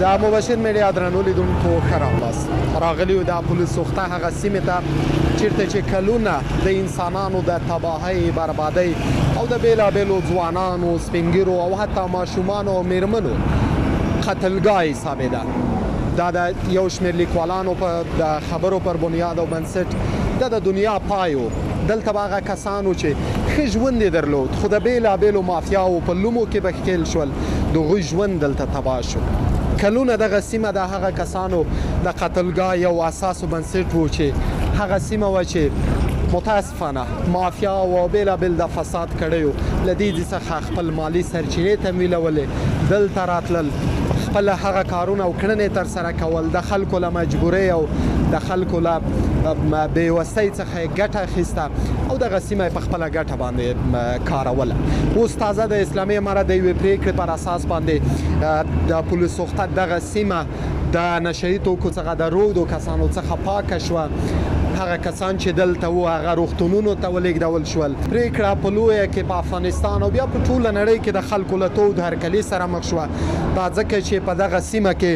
د مبشر میډیا درنو لیدونکو ښه راغلاست. راغلي یو د پولیس سوخته هغه سیمې ته چیرته چې کلونه د انسانانو د تباهۍ بربادۍ او د بېلابېلو ځوانانو سپینږیرو او حتی ماشومانو او میرمنو قتلګاه حسابېده. دا د یو شمېر لیکوالانو په د خبرو پر بنیاد او بنسټ دا د دنیا پای و. دلته به هغه کسانو چې ښه ژوند یې درلود خو د بېلابېلو مافیاو په لومو کې به ښکېل شول، د هغوی ژوند دلته تباه شو. کلونه دغه سیمه د هغه کسانو د قتلګاه یو اساس و بنسټ و چې هغه سیمه وه چې متاسفانه مافیا او بېلابېل د فساد کړیو له دې څخه خپل مالي سرچینې تمویلولې، دلته راتلل، خپل هغه کارونه او کړنې ترسره کول، د خلکو له مجبورۍ او د خلکو له بېوسۍ څخه یې ګټه اخیسته او دغه سیمه یې په خپله ګټه باندې کاروله. اوس تازه د اسلامي امارت د یوې پرېکړې پر اساس باندې د پولیس سوخته دغه سیمه د نشهیي توکو څخه د روږدو کسانو څخه پاکه شوه. هغه کسان چې دلته وو هغه روغتونونو ته ولېږدول شول. پرېکړه په لویه کې په افغانستان او بیا په ټوله نړۍ کې د خلکو له تود هرکلي سره مخ شوه. دا ځکه چې په دغه سیمه کې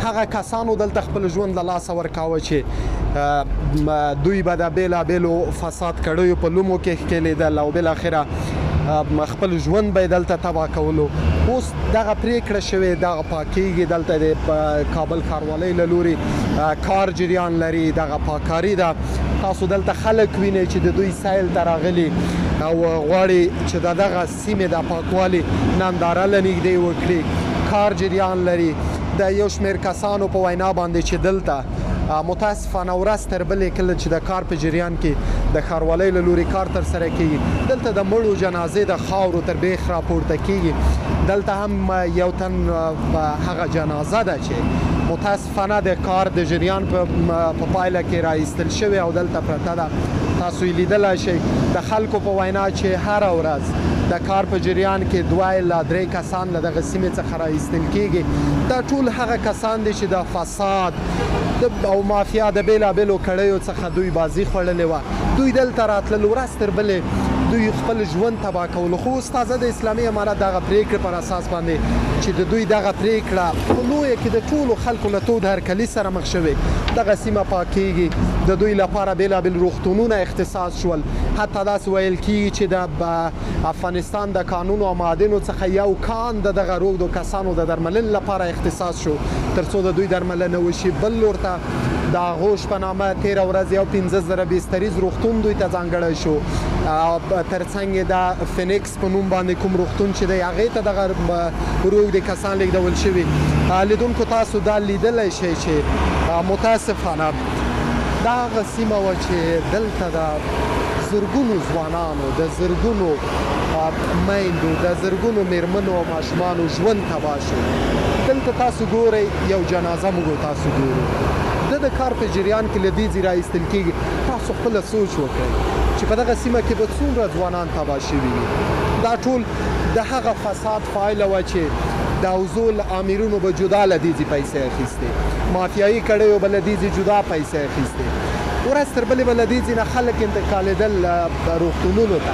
هغه کسانو دلته خپل ژوند له لاسه ورکاوه چې دوی به د بېلابېلو فساد کړیو په لومو کې ښکېلېدل او بالاخره خپل ژوند به یې دلته تباه کولو. اوس دغه پرېکړه شوې، دغه پاکېږي. دلته د کابل ښاروالۍ له لوري کار جریان لري، دغه پاککاري ده. تاسو دلته خلک وینئ چې د دوی سیل ته راغلي او غواړي چې د دغه سیمې د پاکوالي ننداره له نږدې وکړي. کار جریان لري. د یو شمېر کسانو په وینا باندې چې دلته متاسفانه ورځ تر بلې کله چې د کار په جریان کې د ښاروالۍ له لوري کار ترسره کېږي، دلته د مړو جنازې د خاورو تر بیخ راپورته کېږي. دلته هم یو تن هغه جنازه ده چې متاسفانه د کار د جریان په پایله کې راایستل شوې او دلته پرته ده. تاسو یې لیدلی شئ. د خلکو په وینا چې هره ورځ د کار په جریان کې 2 لا 3 کسان له دغه سیمې څخه راایستل کېږي. دا ټول هغه کسان دي چې د فساد او مافیا د بېلابېلو کړیو څخه دوی بازي خوړلې وه. دوی دلته راتلل، ورځ تر بلې دوی خپل ژوند تباه کولو. خو اوس تازه د اسلامي امارت دغه پرېکړې پر اساس باندې چې د دوی دغه پرېکړه په لویه کې د ټولو خلکو له تود هرکلي سره مخ شوې. دغه سیمه پاکېږي. د دوی لپاره بېلابېل روغتونونه اختصاص شول. حتی داسې ویل کېږي چې د افغانستان د کانونو او معادنو څخه یو کان د دغه روږدو کسانو د درملنې لپاره اختصاص شو تر څو د دوی درملنه وشي. بل لور ته د غوش په نامه تېره ورځ یو 15,000 بستریز روغتون دوی ته ځانګړی شو. ترڅنګ یې د فینکس په نوم باندې کوم روغتون چې دی هغې ته دغه روږدي کسان لېږدول شوي. لیدونکو تاسو دا لیدلی شئ چې متاسفانه دا هغه سیمه وه چې دلته د زرګونو ځوانانو، د زرګونو میندو، د زرګونو میرمنو او ماشومانو ژوند تباه شو. دلته تاسو ګورئ یو جنازه موږ تاسو ګورو. د کار په جریان کې له دې ځای راایستل کېږي. تاسو خپله سوچ وکړئ چې په دغه سیمه کې به څومره ځوانان تباه شوي وي. دا ټول د هغه فساد پایله وه چې د حوزو له امیرونو به جدا له دې ځای پیسې اخیستې، مافیایي کړیو به له دې ځای جدا پیسې اخیستې. ورځ تر بلې به له دې ځای نه خلک انتقالېدل روغتونونو ته.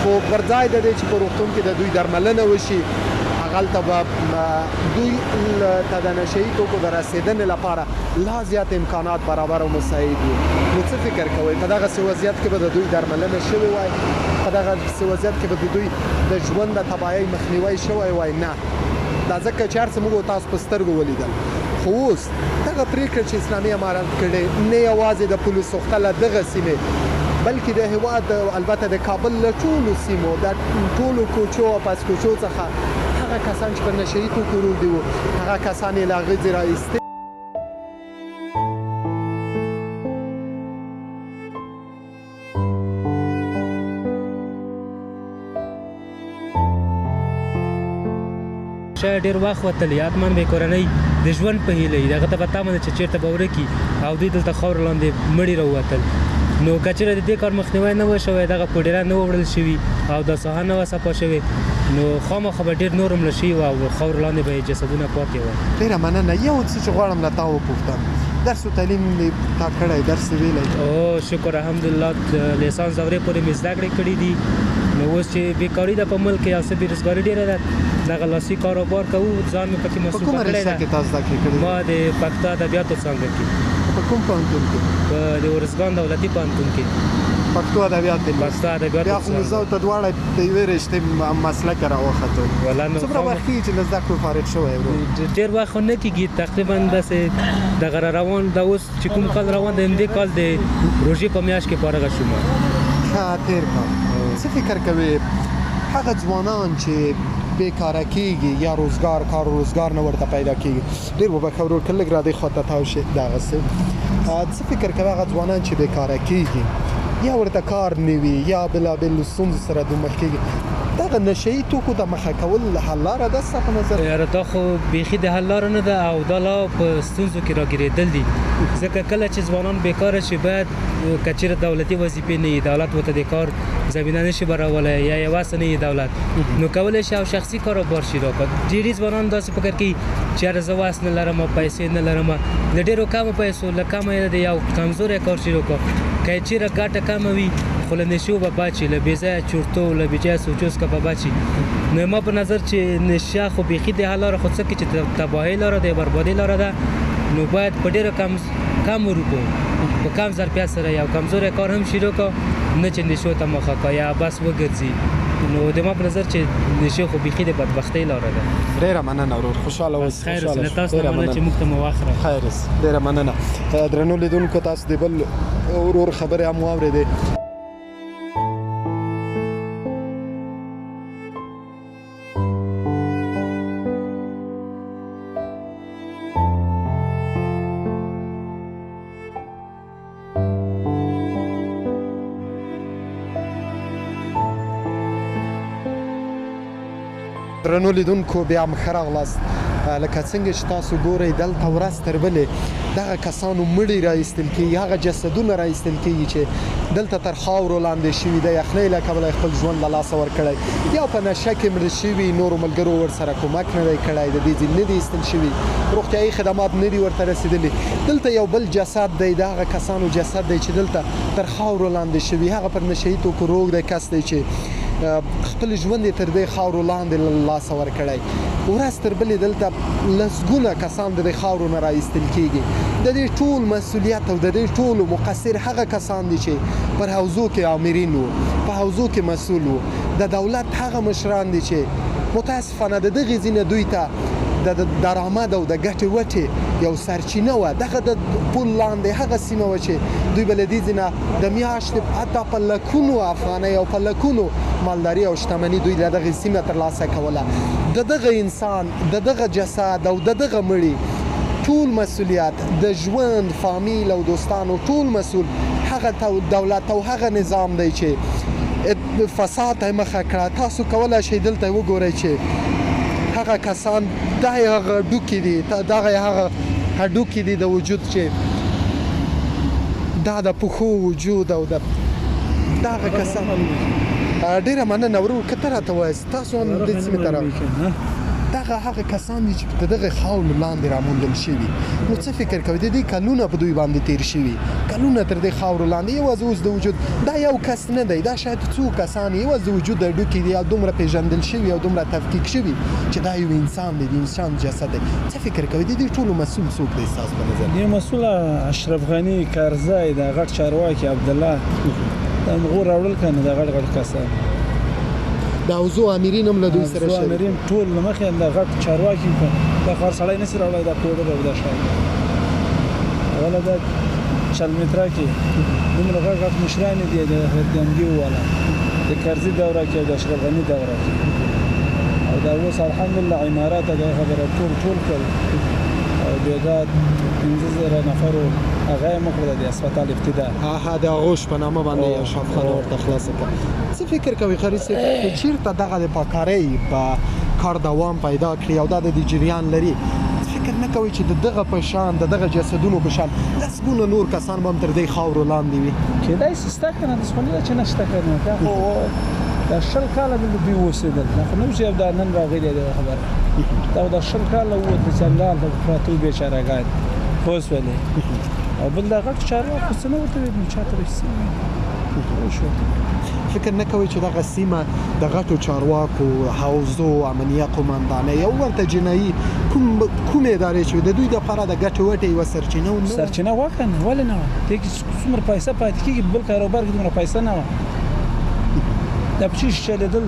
خو پر ځای د دې چې په روغتون کې د دوی درملنه وشي، هغلته به دوی ته د نشهیي توکو د رسېدنې لپاره لا زیات امکانات برابر او مساعد وي. نو څه فکر کوئ؟ په دغسې وضعیت کې به د دوی درملنه شوې وای؟ په دغسې وضعیت کې به د دوی د ژوند د تباهۍ مخنیوی شوی وای؟ نه. دا ځکه چې هر څه موږ تاسو په سترګو ولیدل. خو اوس دغه پرېکړه چې اسلامي امارت کړې نه یوازې د پولیس سوخته له دغه سیمې بلکې د هېواد البته د کابل له ټولو سیمو د ټولو کوچو او پاسکوچو څخه هغه کسان چې په نشهیي توکو روږدي وو هغه کسان یې له هغې ځای راایستې. شاید ډېر وخت وتلی حتما به یې کورنۍ د ژوند په هیله وي. هغه ته به تمه ده چې چېرته به ورکي او دوی دلته خاورو لاندې مړي راووتل. نو که چېرې د دې کار مخنیوی نه وه شوی، دغه پوډېره نه وه وړل شوي او دا ساحه نه وه صفا شوې، نو خامخا به ډېر نور مړه شوي وه او خاورو لاندې به یې جسدونه پاتې وه. ډېره مننه. یو څه چې غواړم له تا وپوښتم، درس و تعلیم مې تا کړی، درس یې ویلی؟ او شکر الحمدلله لیسانس دورې پورې مې زده کړې کړي دي. نو اوس چې بېکاري ده په ملک کې او څه بېروزګاري ډېره ده، دغه لاسي کاروبار کوو ځان مې پکې په مصروفه کومه کړی رشته ده کې تاسو زده کړې کړې ما د پښتو ادبیاتو څانګه کې په کوم پوهنتون کې په د ارزګان دولتي پوهنتون کې پښتو ادبیات دي پښتو ادبیاتو بیا خو موږ ته دواړه د یوې رشتې مسلک راوخته ولا نو څومره وخت کېږي چې له زده کړو فارغ شوی ورو ډېر وخت خو نه کېږي تقریبا داسې دغه روان دا اوس چې کوم کال روان دی همدې کال د روژې په میاشت کې فارغه شوم ښه تېر کال څه فکر کوې هغه ځوانان چې بیکاره کېږي یا روزګار کار و روزګار نه ورته پیدا کېږي ډېر وبښه ورور که لږ رادی خواته تاو شي دغسې څه فکر کوې هغه ځوانان چې بیکاره کېږي یا ورته کار نه وي یا بېلابېلو ستونزو سره دوی مخ کېږي دغه نشهیي توکو د مخه کول حل لاره ده ستا په نظر یاره دا خو بیخي د حل لاره نه ده او دا لا په ستونزو کې راګرېدل دي ځکه کله چې ځوانان بیکاره شي باید که چېرې دولتي وظیفې نه وي دولت ورته د کار زمینه نشي برابرولی یا یوازې نه وي دولت نو کولی شي او شخصي کاروبار شي راکړه ډېرې ځوانان داسې فکر کوي چې یاره زه واس نه لرم پیسې نه لرم له ډېرو کمو پیسو له کمه یې د یو کمزوری کار شروع کړه که یې چېرې ګټه کمه وي خو له نشو به بچي له بې ځایه چورتو له بې ځایه سوچو څخه به بچي نو ما په نظر چې نشه خو بیخي د حل لاره خو څه کې چې تباهۍ لاره ده بربادۍ لاره ده نو باید په ډېرو کم روپو په کم ظرفیت سره یو کمزوری کار هم شروع کړه نه چې نشو ته مخه کړه یا بس وګرځي نو د ما په نظر چې نشه خو بیخي د بدبختۍ لاره ده ډېره مننه ورور خوشحاله اوسې خیر اوسې له تاسو نه مننه چې موږ ته مو وخت راکړ خیر اوسې ډېره مننه درنو لیدونکو تاسو د بل ورور خبرې هم واورېدې درنو لیدونکو بیا هم ښه راغلاست لکه څنګه چې تاسو ګورئ دلته ورځ تر بلې دغه کسانو مړي راایستل کېږي هغه جسدونه راایستل کېږي چې دلته تر خاورو لاندې شوي د یخنۍ له کبله خپل ژوند له لاسه ورکړی یا په نشه کې مړه شوي نورو ملګرو ورسره کومک نه دی کړی د دې ځای نه دی ایستل شوي روغتیایي خدمات نه دي ورته رسېدلي دلته یو بل جسد دی د هغه کسانو جسد دی چې دلته تر خاورو لاندې شوي هغه پر نشهیي توکو روږ دی کس دی چې خپل ژوند یې تر دې خاورو لاندې له لاسه ورکړی ورځ تر بلې دلته لسګونه کسان د دې خاورو نه راایستل کېږي د دې ټول مسؤلیت او د دې ټولو مقصر هغه کسان دي چې پر حوزو کې آمرین وو په حوزو کې مسؤل وو د دولت هغه مشران دي چې متاسفانه د دغې ځینې دوی ته د درآمد او د ګټې وټې یو سرچینه وه دغه د پل لاندې هغه سیمه وه چې دوی به له دې ځای نه د میاشتې حتی په لکونو افغانۍ او په لکونو مالداري او شتمني دوی له دغې سیمه ترلاسه کوله د دغه انسان د دغه جسد او د دغه مړي ټول مسؤلیت د ژوند فامیل او دوستانو ټول مسؤل هغه دولت او هغه نظام دی چې فساد ته مخه کړه تاسو کولی شئ دلته وګورئ چې هغه کسان دا هغه ډوکې دي دغه هغه هډوکې دي د وجود چې دا د پښو وجود او د دغه کسان ډېره مننه ورور که ته راته وایاست تاسو هم دې سیمې ته دغه هغه کسان دي چې د دغه خاورو لاندې راموندل شوي نو څه فکر کوئ د دې کلونه په دوی باندې تیر شوي کلونه تر دې خاورو لاندې یوازې اوس د وجود دا یو کس نه دی دا شاید څو کسان یوازې د وجود د ډوکې دي او دومره پیژندل شوي او دومره تفکیک شوي چې دا یو انسان دی د انسان جسد دی څه فکر کوئ د دې ټولو مسؤل څوک دی ستاسو په نظر دې مسؤل اشرف غني کارزی د غټ چارواکي عبدالله دا مغور راوړل کنه دا غټ کسان د حوزو امرین هم له دوی سره شوي امرین ټول له مخې د غټ چارواکي دا کار سړی نشي راوړی دا پوډر او دا شی اوله دا چلمترا کې دومره غټ مشران دي د هردنګي والا د کرزي دوره کې د اشرف غني دوره کې او دا اوس الحمدلله عمارات د خبره ټول کړ او بیا 15000 نفرو هغه یې مکړه د هسپتال ابتدا د هغو شپه نامه باندې یو شفخانه ورته خلاصه کړه څه فکر کوي خرید صاحب چې چېرته دغه د پاکارۍ په کار دوام پیدا کړي او دا د دې جریان لري فکر نه کوي چې دغه په شان دغه جسدونو په شان لسګونه نور کسان به هم تر دې خاورو لاندې وي کېدای شي شته که نه داسې خو نه ده چې نشته که نه دا خو دا 20 کاله دلته دوی اوسېدل دا خو نه چې دا نن راغلې ده خبره دا دا 20 کاله ووت ځنګال ته پراته بېچارهګان پوه شولې او بل دا غټ چارواکو څه نه ورته ویل چاته رسېږي شو فکر نه کوئ چې دغه سیمه د غټو چارواکو حوزو امنیه قومندانۍ او ورته جنایي کومې ادارې چې د دوی دپاره د ګټې وټې یوه سرچینه هم نه وه سرچینه وه که نه ولې نه وه دې کې څومره پیسه پاتې کېږي بل کاروبار کې دومره پیسه نه وه دا په چی چلېدل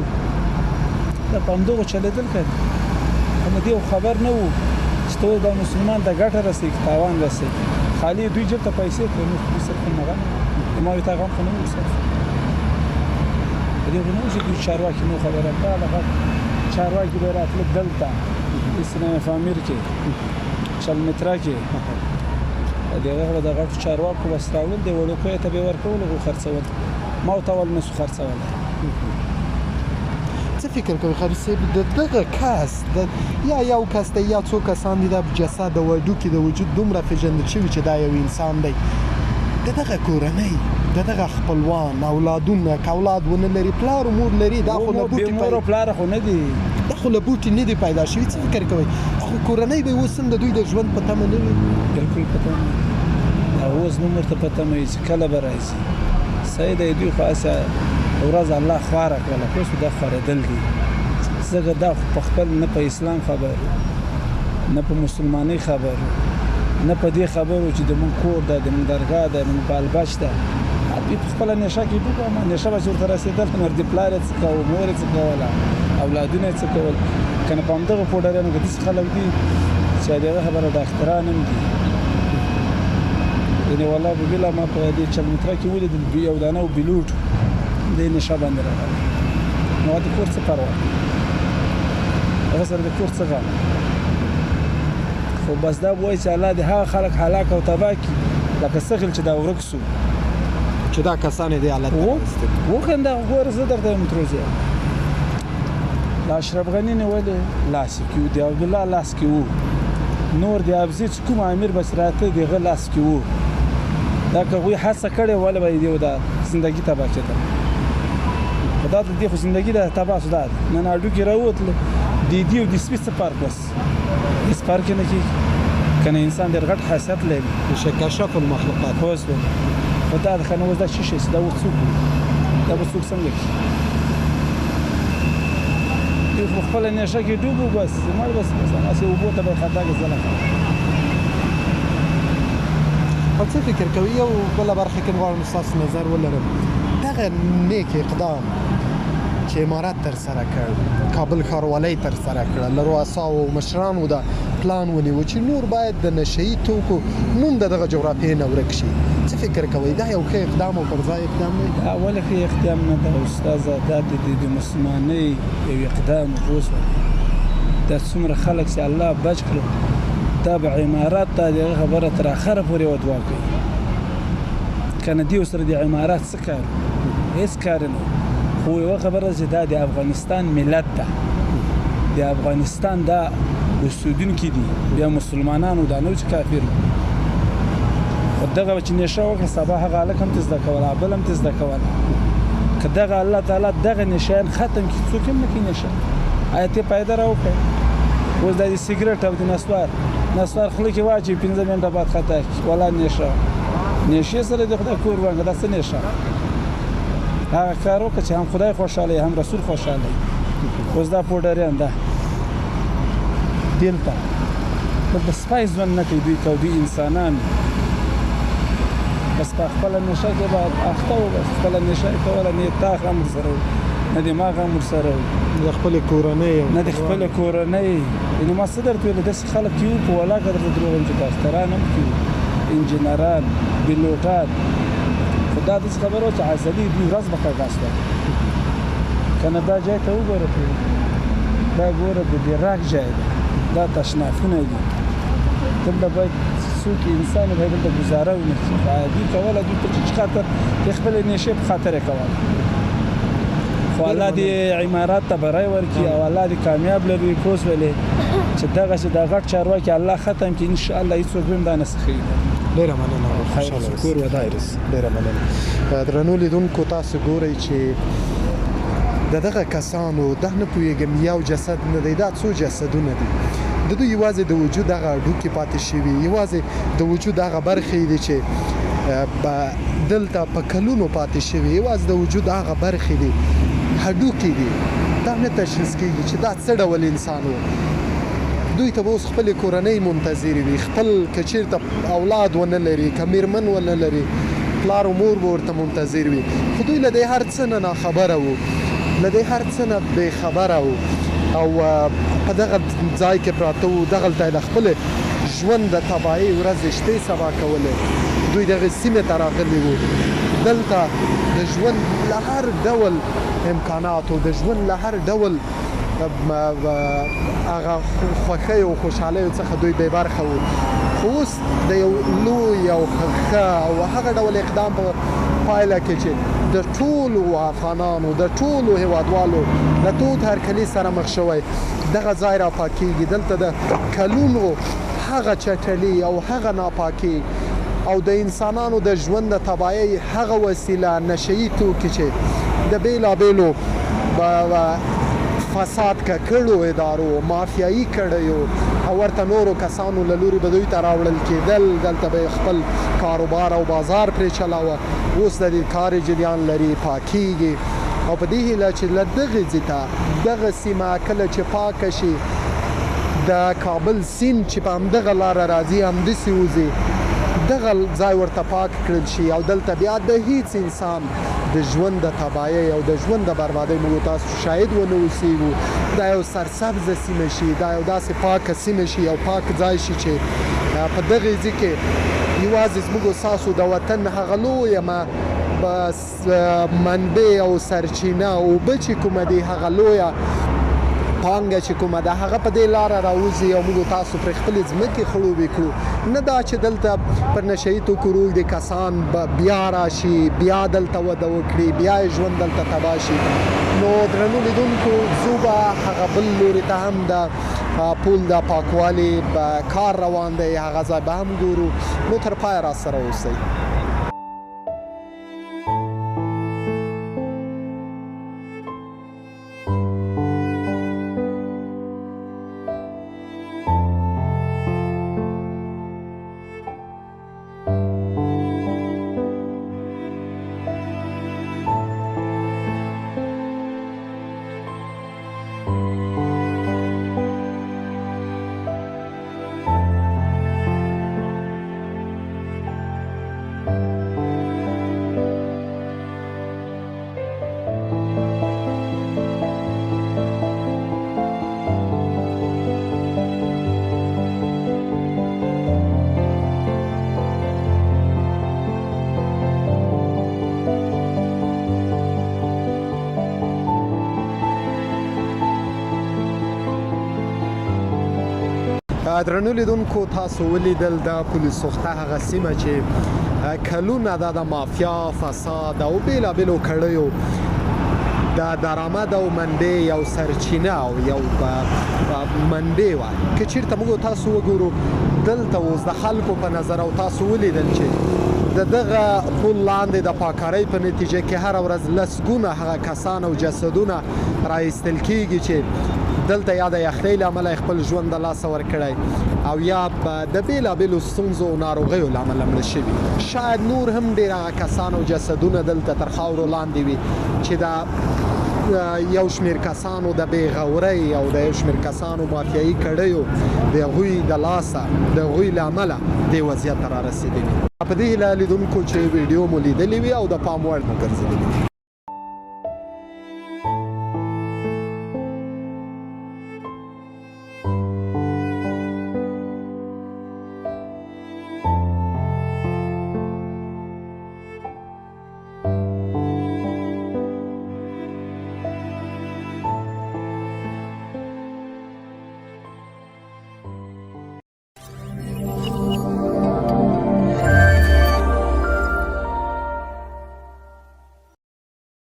دا په همدغو چلېدل که خو د دې خبر نه وو چې ته دا مسلمان ته ګټه رسوي که تاوان رسوي خالي دوی جیب ته پیسې کړي نو خو صرف همغه د ما وي تا غم خو نه وو صرف په دې خو نه وو چې دوی چارواکي نو خبره دا دغه چارواکي به راتله دلته اسلام فامیر کې چلمترا کې د هغه به د غټو چارواکو بس راوړل د وړوکیو ته به یې ورکول هغو خرڅول ما ورته ول نسو خرڅولی څه فکر کوي خالد صاحب د دغه کس یا یو کس دی یا څو کسان دي د جسد د وډوکي د وجود دومره پېژندل شوي چې دا یو انسان دی د دغه کورنۍ د دغه خپلوان اولادونه که اولاد ونه لري پلار و مور لري دا خو له بوټي مور او پلاره خو نه دي دا خو له بوټي نه دي پیدا شوي څه فکر کوئ خو کورنۍ به اوس هم د دوی د ژوند په تمه نه وي بلکل په تمه اوس نو ورته په تمه وي چې کله به راځي صحیح دی دوی خو هسې ورځ الله خواره کړله خو اوس دا خورېدل دي ځکه دا خو په خپل نه په اسلام خبر نه په مسلمانۍ خبر نه په دې خبرو چې د مونږ کور ده د مونږ درګاه ده د مونږ بالبچ ده دوی په خپله نشه کې ډوبه نشه به چې ورته رسېدل نور د پلار یې څه کوه مور یې څه کوله اولادونه یې څه کول که نه په همدغه پوډریانو کې داسې خلک دي چې د هغه خبره ډاکټران هم دي یعنې والله په بله ما په دې چلمترا کې ولیدل یو دانه و بلوټ د نشه باندې راغلی نو هغه د کور څه پروا هغه سره د کور څه غم خو بس دا به وایي چې الله دې هغه خلک هلاک او تباه کړي لکه څغل چې دا ورک سو چې دا کسان یې دې حالت ته راوستي وخنده ګوره زه درته یم تروزیا د اشرف غني نیولې لاس کې و د عبدالله لاس کې و نور د ابزي چې کوم امیر بس راته د هغه لاس کې و دا که هغوی هڅه کړې وله به یې دا زندګي تباه کېده خو دا د دې خو زندګي ده تباه شو دا نن هډوکي راووتله د دې او د سپي څه فرق بس هېڅ فرق یې نه کېږي که نه انسان ډېر غټ حیثیت لري کشف المخلوقات اوس خو دا د خنه اوس دا څه شی چې دا اوس څوک دا به څوک څنګه کړي دوی خو خپله نشه کې ډوب و بس مړ بس هسې اوبو ته به یې خطا کې ځله او څه فکر کوي یو بله برخه کې غواړم ستاسو نظر ولرم دغه نیک اقدام چې امارت ترسره کړ کابل ښاروالۍ ترسره کړه له رؤساو او مشرانو دا پلان ونیو چې نور باید د نشهیي توکو نوم د دغه جغرافیې نه ورک شي څه فکر کوئ دا یو ښه اقدام او پر ځای اقدام دی دا ولې ښه اقدام نه ده استاذه دا د مسلمانۍ یو اقدام اوس دا څومره خلک چې الله بچ کړل دا به عمارات ته د هغه خبره تر اخره پورې ودوا کوي که نه دې سره د عمارات څه کار هېڅ کار نه خو یوه خبره چې دا د افغانستان ملت ده د افغانستان دا اوسېدونکي دي بیا مسلمانانو دا نه و چې کافر خو دغه به چې نشه وکړه سبا هغه هلک هم ته زده کوله بل هم ته زده کوله که دغه الله تعالی دغه نشهیان ختم کړي څوک هم نه کوي نشه آیا ته پیدا راوکړې اوس دا د سګرټ او د نسوار خوله کې واچوي 15 منټه بعد خطا کړي ولا نشه نشې سره د خدای کور ورانګه دا څه نشه هغه کار وکړه چې هم خدای خوشحاله هم رسول خوشحاله اوس دا پوډریان ده دلته دلته سپای ژوند نه کوي دوی که دوی انسانان بس په خپله نشه کې باید اخته و بس خپله نشه یې کوله نه یې تاخ هم ورسره و نه دماغ هم ورسره و د خپلې کورنۍ نه د خپلې کورنۍ یعنې ما څه درته ویل داسې خلک کې وو په ولاکه درته دروغ وایم چې ډاکټران هم کې وو انجینران پیلوټان خو دا داسې خبره وه چې عضلې دوی ورځ به کږاسته که نه دا ځای ته وګوره دا ګوره د راک ځای دی دا تشنافونه دي دلته باید څوک انسان باید دلته ګزاره ونه کړي دوی کوله دوی ته چې خاطر د خپلې نشې په خاطر یې کوله خو الله دې عمارات ته بری ورکړي او الله دې کامیاب لري پوه شولې چې دغسې دا غټ چارواکي الله ختم کړي انشاءالله هېڅوک به هم دا نه سخوي ډېره مننه خوشحاله کور ودایرس ډېره مننه درنو لیدونکو تاسو ګورئ چې د دغه کسانو دا نه پوهېږم یو جسد نه دی دا څو جسدونه دي د دوی یوازې د وجود هغه هډوکي پاتې شوي یوازې د وجود هغه برخې دي چې دلته په کلونو پاتې شوي یوازې د وجود هغه برخې دي هډوکي دي دا نه تشخیص کېږي چې دا څه ډول انسان و دوی ته به اوس خپلې کورنۍ منتظرې وي خپل که چېرته اولاد ونه لري که میرمن ونه لري پلار و مور به ورته منتظر وي خو دوی له دې هر څه نه ناخبره وو له دې هر څه نه بېخبره وو او په دغه ځای کې پراته وو دغلته یې د خپلې ژوند د تباهۍ ورځې شپې سبا کولې دوی دغې سیمې ته راغلي وو دلته د ژوند له هر ډول امکاناتو د ژوند له هر ډول هغه خوښۍ او خوشحالیو څخه دوی بې برخه وو خو اوس د یو لوی او ښه او هغه ډول اقدام په پایله کې چې د ټولو افغانانو د ټولو هیوادوالو د تود هرکلي سره مخ شوی دغه ځای را پاکېږي دلته د کلونو هغه چټلي او هغه ناپاکي او د انسانانو د ژوند د تباهۍ هغه وسیله نشهیي توکي چې د بېلابېلو فساد کړو ادارو مافیایي کړیو او ورته نورو کسانو له لوري به دوی ته راوړل کېدل دلته به خپل کاروبار او بازار پرې چلاوه اوس د دې کاري جریان لري پاکیږي او په دې هیله چې له دغې ځای ته دغه سیمه کله چې پاکه شي د کابل سیند چې په همدغه لاره راځي همداسې وځي دغه ځای ورته پاک کړل شي او دلته بیا د هیڅ انسان د ژوند د تباهۍ او د ژوند د بربادۍ موږ تاسو شاهد ونه اوسېږو دا یو سرسبزه سیمه شي دا یو داسې پاکه سیمه شي او پاک ځای شي چې په دغې ځای کې یوازې زموږ ستاسو د وطن هغه لویه منبع او سرچینه اوبه چې کومه دي هغه لویه پانګه چې کومه ده هغه په دې لاره راوځي او موږ تاسو پرې خپلې ځمکې خړوبې کړو نه دا چې دلته پر نشهیي توکو روږدي کسان بیا راشي بیا دلته وده وکړي بیا یې ژوند دلته تباه شي نو درنو لیدونکو ځو به هغه بل لوري ته هم د پول د پاکوالي کار روان دی هغه ځای به هم ګورو نو تر پایه راسره اوسئ درنو لیدونکو تاسو ولیدل د پولیس سوخته هغه سیمه چې کلونه د مافیا فساد او بېلابېلو کړیو د درآمد او منبع یو سرچینه او یو منبع وه که چېرته موږ تاسو وګورو دلته اوس د خلکو په نظر او تاسو ولیدل چې د دغه پل لاندې د پاکارۍ په نتیجه کې هره ورځ لسګونه هغه کسان او جسدونه راایستل کېږي چې دلته یا د یخنۍ له امله خپل ژوند د لاسه ورکړی او یا د بېلابېلو ستونزو او ناروغیو له امله مړه شوي شاید نور هم ډېر هغه کسان او جسدونه دلته تر خاورو لاندې وي چې د یو شمېر کسانو د بېغورۍ او د یو شمېر کسانو مافیایي کړیو د هغوی د لاسه د هغوی له امله دې وضعیت ته رارسېدلي په دې هیله لیدونکو چې ویډیو مو لیدلې وي او د پام وړ مو ګرځېدلي